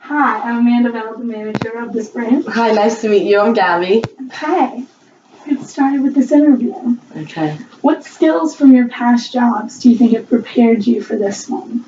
Hi, I'm Amanda Bell, the manager of this brand. Hi, nice to meet you. I'm Gabby. Okay, let's get started with this interview. Okay. What skills from your past jobs do you think have prepared you for this one?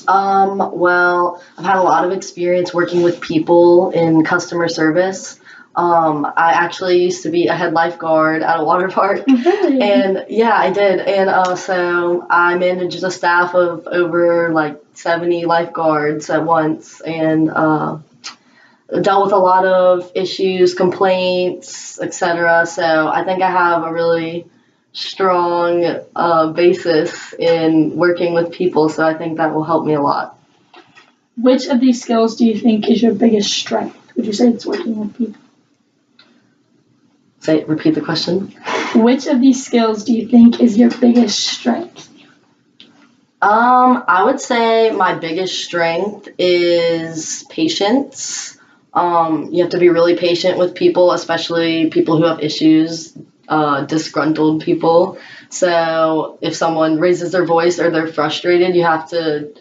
Well, I've had a lot of experience working with people in customer service. I actually used to be a head lifeguard at a water park. Really? And yeah, I did. And so I managed a staff of over like 70 lifeguards at once and dealt with a lot of issues, complaints, etc. So I think I have a really strong basis in working with people. So I think that will help me a lot. Which of these skills do you think is your biggest strength? Would you say it's working with people? Repeat the question. Which of these skills do you think is your biggest strength? I would say my biggest strength is patience. You have to be really patient with people, especially people who have issues, disgruntled people. So if someone raises their voice or they're frustrated, you have to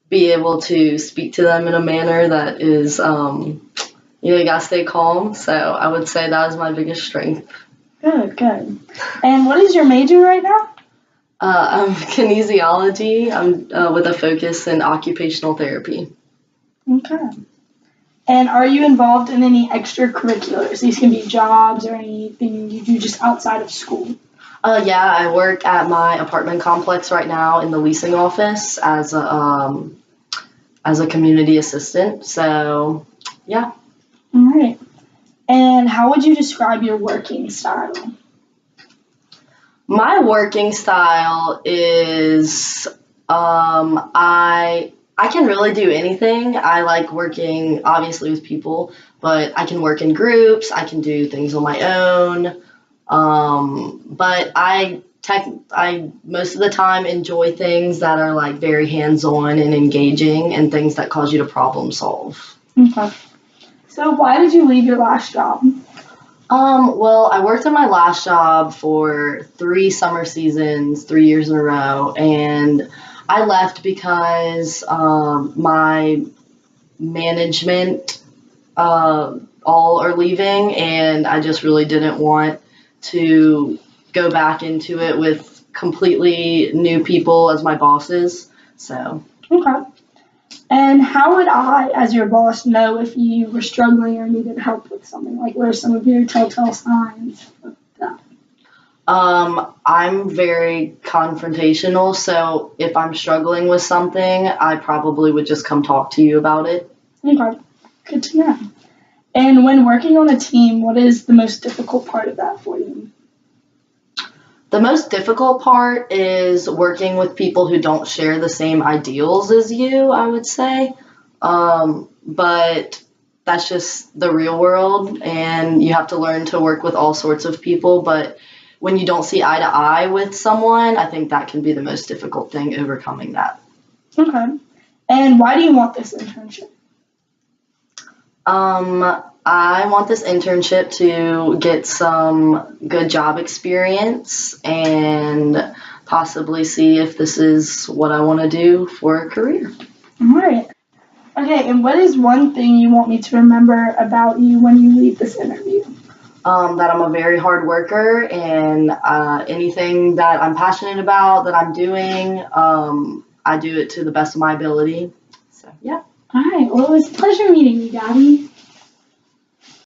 be able to speak to them in a manner that is, you gotta stay calm. So I would say that is my biggest strength. Good. And what is your major right now? I'm kinesiology. I'm with a focus in occupational therapy. Okay. And are you involved in any extracurriculars? These can be jobs or anything you do just outside of school. Yeah, I work at my apartment complex right now in the leasing office as a community assistant. So, yeah. All right. And how would you describe your working style? My working style is I can really do anything. I like working obviously with people, but I can work in groups. I can do things on my own. But I most of the time enjoy things that are like very hands-on and engaging and things that cause you to problem solve. Okay. So why did you leave your last job? Well, I worked at my last job for 3 summer seasons, 3 years in a row, and I left because my management all are leaving, and I just really didn't want to go back into it with completely new people as my bosses. So. Okay. And how would I, as your boss, know if you were struggling or needed help with something? Like, what are some of your telltale signs of that? I'm very confrontational, so if I'm struggling with something, I probably would just come talk to you about it. Okay. Good to know. And when working on a team, what is the most difficult part of that for you? The most difficult part is working with people who don't share the same ideals as you, I would say. But that's just the real world, and you have to learn to work with all sorts of people. But when you don't see eye to eye with someone, I think that can be the most difficult thing, overcoming that. Okay. And why do you want this internship? I want this internship to get some good job experience and possibly see if this is what I want to do for a career. All right. Okay, and what is one thing you want me to remember about you when you leave this interview? That I'm a very hard worker, and anything that I'm passionate about that I'm doing, I do it to the best of my ability. So, yeah. All right. Well, it was a pleasure meeting you, Gabby.